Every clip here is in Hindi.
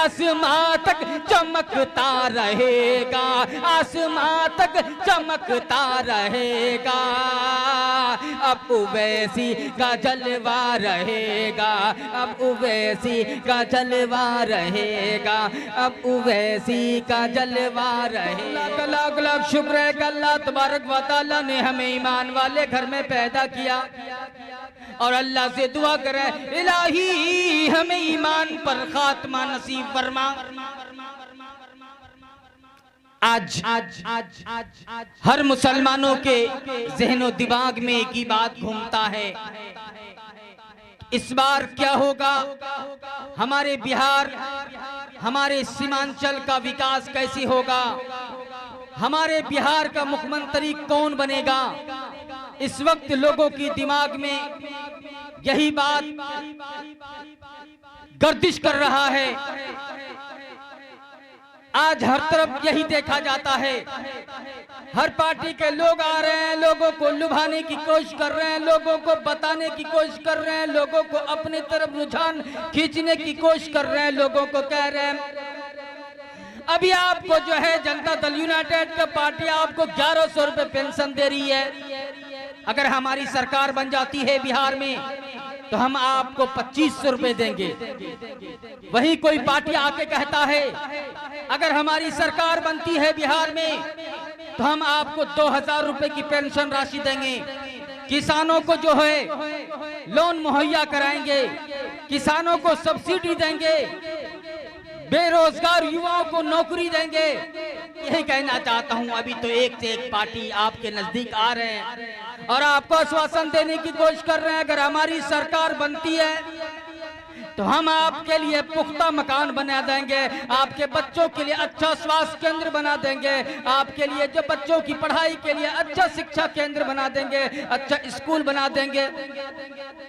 आसमां तक चमकता रहेगा, आसमां तक चमकता रहेगा। अब उवैसी का जलवा रहेगा, अब उवैसी का जलवा रहेगा, अब उवैसी का जलवा रहेगा। लाख लाख शुक्र है कि अल्लाह तबारक व तआला ने हमें ईमान वाले घर में पैदा किया और अल्लाह से दुआ करें, इलाही हमें ईमान पर खात्मा नसीब फरमा। आज हर मुसलमानों के ज़हनो दिमाग में एक ही बात घूमता है, इस बार क्या होगा, हमारे बिहार, हमारे सीमांचल का विकास कैसे होगा, हमारे बिहार का मुख्यमंत्री कौन बनेगा। इस वक्त लोगों की दिमाग में यही बात गर्दिश कर रहा है। आज हर तरफ यही देखा जाता है, हर पार्टी के लोग आ रहे हैं, लोगों को लुभाने की कोशिश कर रहे हैं, लोगों को बताने की कोशिश कर रहे हैं, लोगों को अपनी तरफ रुझान खींचने की कोशिश कर रहे हैं, लोगों को कह रहे हैं अभी आपको जो है जनता दल यूनाइटेड का पार्टी आपको 1100 रुपए पेंशन दे रही है। अगर हमारी सरकार बन जाती है बिहार में तो हम आपको 2500 रुपए देंगे। वही कोई पार्टी आके कहता है अगर हमारी सरकार बनती है बिहार में तो हम आपको 2000 रुपए की पेंशन राशि देंगे। किसानों को जो है लोन मुहैया कराएंगे, किसानों को सब्सिडी देंगे, बेरोजगार युवाओं को नौकरी देंगे। यही कहना चाहता हूं। अभी तो एक से एक पार्टी आपके नजदीक आ रहे हैं और आपको आश्वासन देने की कोशिश कर रहे हैं अगर हमारी सरकार बनती है तो हम आपके लिए पुख्ता मकान बना देंगे, आपके बच्चों के लिए अच्छा स्वास्थ्य केंद्र बना देंगे, आपके लिए जो बच्चों की पढ़ाई के लिए अच्छा शिक्षा केंद्र बना देंगे, अच्छा स्कूल बना देंगे।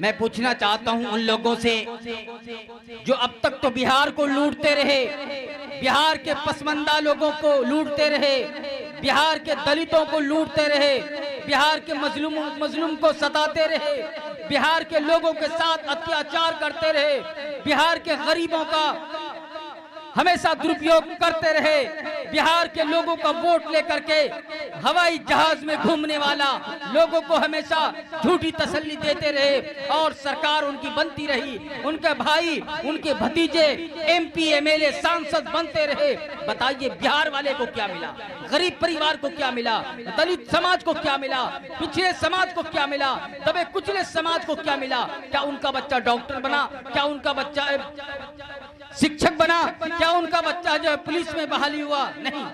मैं पूछना चाहता हूं उन लोगों से जो अब तक तो बिहार को लूटते रहे, बिहार के पसमंदा लोगों को लूटते रहे, बिहार के दलितों को लूटते रहे, बिहार के मजलूम को सताते रहे, बिहार के लोगों के साथ अत्याचार करते रहे, बिहार के गरीबों का हमेशा दुरुपयोग करते रहे, बिहार के लोगों का वोट लेकर के हवाई जहाज में घूमने वाला लोगों को हमेशा झूठी तसल्ली देते रहे और सरकार उनकी बनती रही, उनके भाई उनके भतीजे एमपी एमएलए सांसद बनते रहे। बताइए बिहार वाले को क्या मिला, गरीब परिवार को क्या मिला, दलित समाज को क्या मिला, पिछड़े समाज को क्या मिला, दबे कुचले समाज को क्या मिला। क्या उनका बच्चा डॉक्टर बना, क्या उनका बच्चा शिक्षक बना, क्या उनका बच्चा जो पुलिस में बहाली हुआ? नहीं,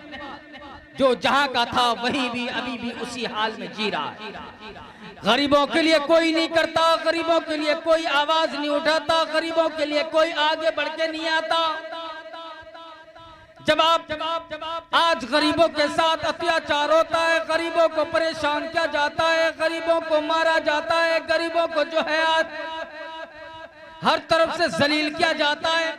जो जहां का था वही भी अभी भी उसी हाल में जी रहा है। गरीबों के लिए कोई नहीं करता, गरीबों के लिए कोई आवाज नहीं उठाता, गरीबों के लिए कोई आगे बढ़ के नहीं आता। जवाब आज गरीबों के साथ अत्याचार होता है, गरीबों को परेशान किया जाता है, गरीबों को मारा जाता है, गरीबों को जो है आज हर तरफ से जलील किया जाता है।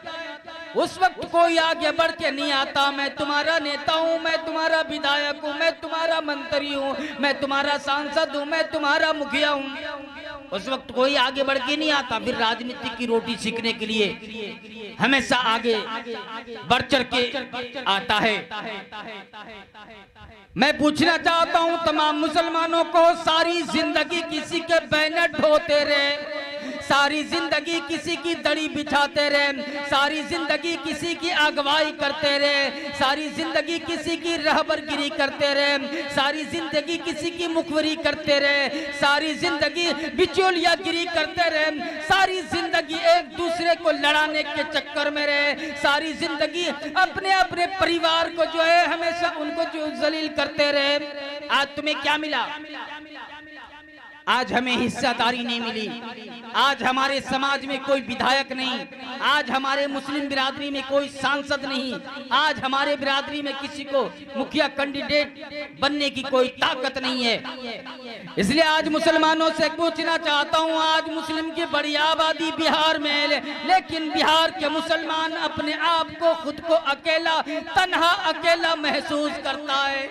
उस वक्त कोई आगे बढ़ के नहीं आता, मैं तुम्हारा नेता हूँ, मैं तुम्हारा विधायक हूँ, मैं तुम्हारा मंत्री हूँ, मैं तुम्हारा सांसद हूँ, मैं तुम्हारा मुखिया हूँ। उस वक्त कोई आगे बढ़ के नहीं आता। फिर राजनीति की रोटी सीखने के लिए हमेशा आगे बढ़ चढ़ के आता है। मैं पूछना चाहता हूँ तमाम मुसलमानों को, सारी जिंदगी किसी के बैनर ढोते रहे, सारी जिंदगी किसी की दड़ी बिछाते रहे, सारी जिंदगी किसी की अगवाई करते रहे, सारी जिंदगी किसी की रहबरगिरी करते रहे, सारी जिंदगी किसी की मुखबरी करते रहे, सारी जिंदगी बिचौलियागिरी करते रहे, सारी जिंदगी एक दूसरे को लड़ाने के चक्कर में रहे, सारी जिंदगी अपने अपने परिवार को जो है हमेशा उनको जो जलील करते रहे। आज तुम्हें क्या मिला? आज हमें हिस्सेदारी नहीं मिली, आज हमारे समाज में कोई विधायक नहीं, आज हमारे मुस्लिम बिरादरी में कोई सांसद नहीं, आज हमारे बिरादरी में किसी को मुखिया कैंडिडेट बनने की कोई ताकत नहीं है। इसलिए आज मुसलमानों से पूछना चाहता हूं, आज मुस्लिम की बड़ी आबादी बिहार में है, लेकिन बिहार के मुसलमान अपने आप को खुद को अकेला, तन्हा अकेला महसूस करता है।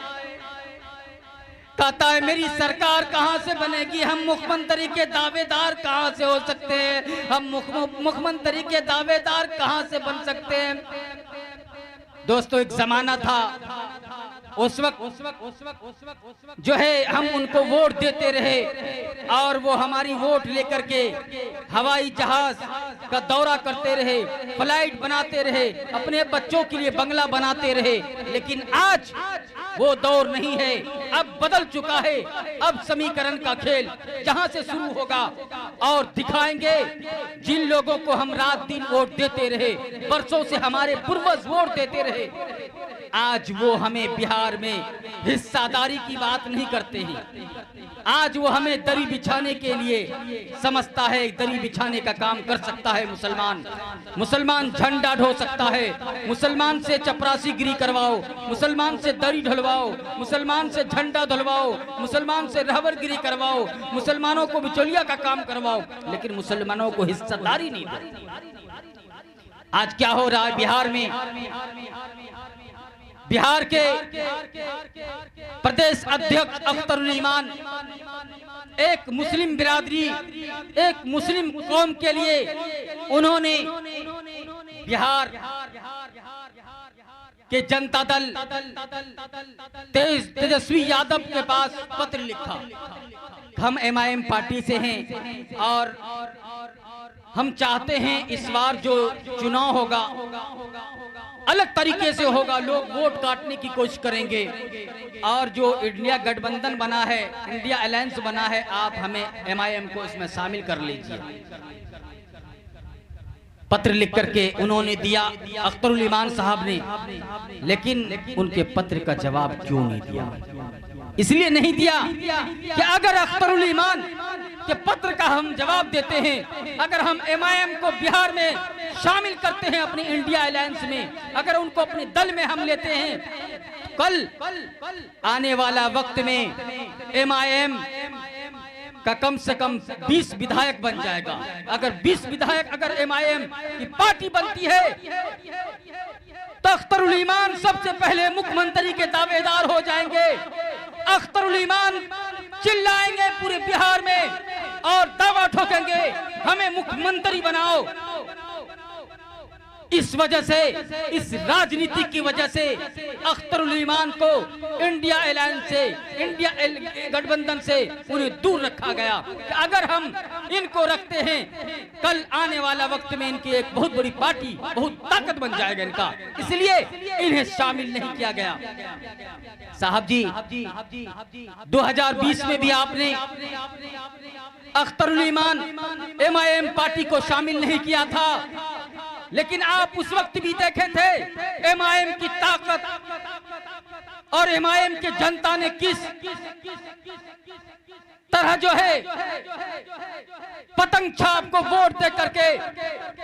कहता है मेरी सरकार कहां से बनेगी, हम मुख्यमंत्री के दावेदार कहां से हो सकते हैं, हम मुख्यमंत्री के दावेदार कहां से बन सकते हैं। दोस्तों एक जमाना था, उस वक्त जो है हम उनको वोट देते रहे और वो हमारी वोट लेकर के हवाई जहाज का दौरा करते रहे, फ्लाइट बनाते रहे, अपने बच्चों के लिए बंगला बनाते रहे। लेकिन आज वो दौर नहीं है, अब बदल चुका है। अब समीकरण का खेल जहां से शुरू होगा और दिखाएंगे जिन लोगों को हम रात दिन वोट देते रहे, बरसों से हमारे पूर्वज वोट देते रहे, आज वो हमें बिहार में हिस्सादारी की बात नहीं करते हैं। आज वो हमें दरी बिछाने के लिए समझता है, दरी बिछाने का काम कर सकता है मुसलमान झंडा ढो सकता है, मुसलमान से चपरासीगिरी करवाओ, मुसलमान से दरी ढलवाओ, मुसलमान से झंडा धुलवाओ, मुसलमान से रहबरगिरी करवाओ, मुसलमानों को बिचौलिया का काम करवाओ, लेकिन मुसलमानों को हिस्सेदारी नहीं दो। आज क्या हो रहा है बिहार में? बिहार के प्रदेश अध्यक्ष अख्तरुल ईमान एक मुस्लिम बिरादरी, एक मुस्लिम कौम के लिए उन्होंने बिहार के जनता दल तेजस्वी यादव के पास पत्र लिखा। हम MIM पार्टी से हैं और हम चाहते हैं इस बार जो चुनाव होगा अलग तरीके से होगा, लोग वोट काटने की कोशिश करेंगे और जो इंडिया गठबंधन बना है, इंडिया अलायंस बना है, आप हमें MIM को इसमें शामिल कर लीजिए। पत्र लिख करके उन्होंने दिया अख्तरुल ईमान साहब ने, लेकिन उनके पत्र का जवाब क्यों नहीं दिया? इसलिए नहीं दिया कि अगर अख्तरुल ईमान के पत्र का हम जवाब देते हैं, अगर हम MIM को बिहार में शामिल करते हैं अपनी इंडिया अलायंस में, अगर उनको अपने दल में हम लेते हैं, कल आने वाला वक्त में MIM का कम से कम 20 विधायक बन जाएगा। अगर 20 विधायक अगर MIM की पार्टी बनती है तो अख्तरुल ईमान सबसे पहले मुख्यमंत्री के दावेदार हो जाएंगे। अख्तरुल ईमान चिल्लाएंगे पूरे बिहार में और दावा ठोकेंगे हमें मुख्यमंत्री बनाओ। इस वजह से, इस राजनीति की वजह से अख्तरुल ईमान को इंडिया अलायंस से, इंडिया गठबंधन से उन्हें दूर रखा गया कि अगर हम इनको रखते हैं, कल आने वाला वक्त में इनकी एक बहुत बड़ी पार्टी, बहुत ताकत बन जाएगा इनका, इसलिए इन्हें शामिल नहीं किया गया। साहब जी 2020 में भी आपने अख्तरुल ईमान MIM पार्टी को शामिल नहीं किया था, लेकिन आप उस वक्त भी देखे थे MIM की ताकत और MIM के जनता ने किस तरह जो है पतंग छाप को वोट दे करके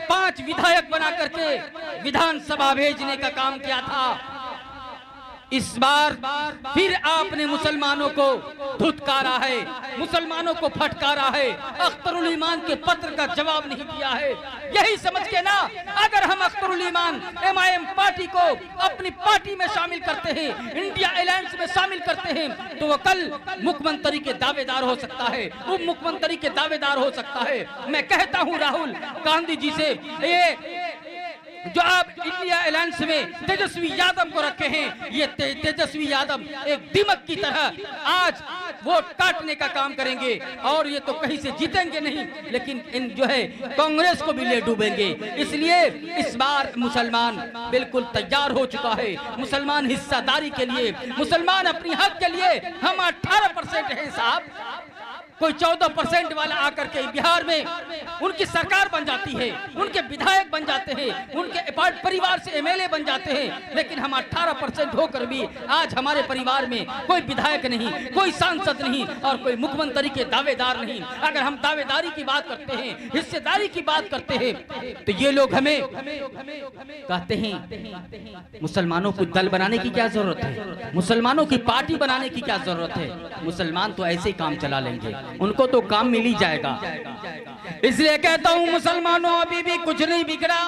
5 विधायक बना करके विधानसभा भेजने का काम किया था। इस बार फिर आपने मुसलमानों को धुतकारा है, मुसलमानों को फटकारा है, अख्तरुल ईमान के पत्र का जवाब नहीं दिया है। यही समझ के ना, अगर हम अख्तरुल ईमान MIM पार्टी को अपनी पार्टी में शामिल करते हैं, इंडिया अलायंस में शामिल करते हैं, तो वो कल मुख्यमंत्री के दावेदार हो सकता है, उप मुख्यमंत्री के दावेदार हो सकता है। मैं कहता हूँ राहुल गांधी जी से, ये जो आप इंडिया अलायंस में तेजस्वी यादव को रखे हैं, ये तेजस्वी यादव एक दिमक की तरह आज वोट काटने का काम करेंगे और ये तो कहीं से जीतेंगे नहीं, लेकिन इन जो है कांग्रेस को भी ले डूबेंगे। इसलिए इस बार मुसलमान बिल्कुल तैयार हो चुका है, मुसलमान हिस्सेदारी के लिए, मुसलमान अपनी हक के लिए। हम 18% है साहब, कोई 14% वाला आकर के बिहार में उनकी सरकार बन जाती है, उनके विधायक बन जाते हैं, उनके परिवार से MLA बन जाते हैं, लेकिन हम 18% होकर भी आज हमारे परिवार में कोई विधायक नहीं, कोई सांसद नहीं और कोई मुख्यमंत्री के दावेदार नहीं। अगर हम दावेदारी की बात करते हैं, हिस्सेदारी की बात करते हैं, तो ये लोग हमें कहते हैं मुसलमानों को दल बनाने की क्या जरूरत है, मुसलमानों की पार्टी बनाने की क्या जरूरत है। मुसलमान तो ऐसे ही काम चला लेंगे, उनको तो काम मिल ही जाएगा। इसलिए कहता हूं मुसलमानों, अभी भी कुछ नहीं बिगड़ा,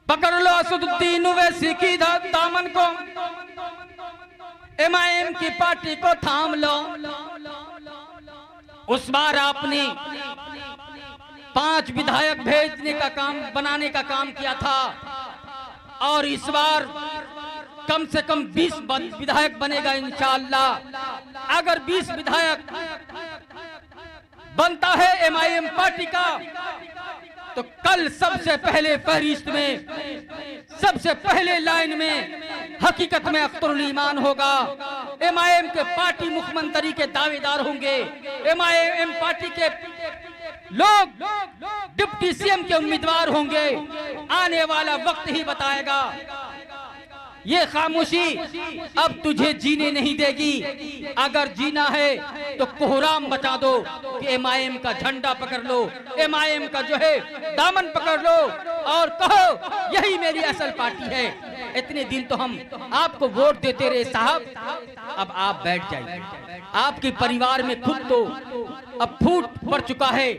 पकड़ लो असदुद्दीन ओवैसी की दामन को, MIM की पार्टी को थाम लो। उस बार आपने 5 विधायक भेजने का काम, बनाने का काम किया था, और इस बार कम से कम 20 विधायक बनेगा इंशाअल्लाह। अगर 20 विधायक बनता है एमआईएम पार्टी का, तो कल सबसे पहले फहरिस्त में, सबसे पहले लाइन में हकीकत में अख्तरुल ईमान होगा। एमआईएम के पार्टी मुख्यमंत्री के दावेदार होंगे, एमआईएम पार्टी के लोग डिप्टी सीएम के उम्मीदवार होंगे। आने वाला वक्त ही बताएगा। ये खामोशी अब तुझे जीने नहीं देगी। अगर जीना है तो कोहराम बचा दो कि एमआईएम का झंडा पकड़ लो, एमआईएम का जो है दामन पकड़ लो और कहो यही मेरी असल पार्टी है। इतने दिन तो हम आपको वोट देते रहे साहब, अब आप बैठ जाइए। आपके परिवार में खुद तो अब फूट पड़ चुका है।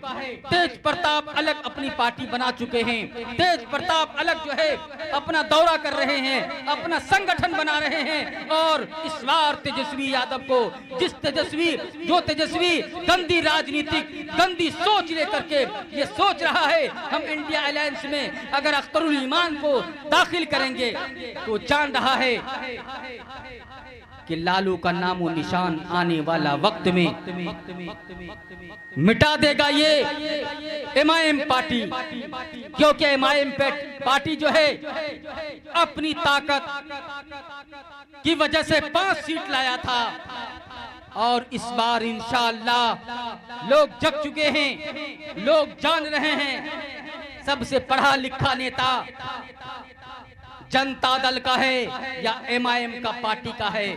तेज प्रताप अलग अपनी पार्टी बना चुके हैं, तेज प्रताप अलग जो है अपना दौरा कर रहे हैं, अपना संगठन बना रहे हैं। और इस बार तेजस्वी यादव को जो तेजस्वी गंदी राजनीतिक गंदी सोच लेकर के ये सोच रहा है हम इंडिया अलायंस में अगर अख्तरुल ईमान को दाखिल करेंगे, तो जान रहा है कि लालू का नामो निशान आने वाला वक्त में मिटा देगा ये एमआईएम पार्टी। क्योंकि एमआईएम पार्टी जो है अपनी ताकत की वजह से 5 सीट लाया था, और इस बार इंशाअल्लाह लोग जग चुके हैं, लोग जान रहे हैं सबसे पढ़ा लिखा नेता जनता दल का है या एमआईएम का पार्टी का है।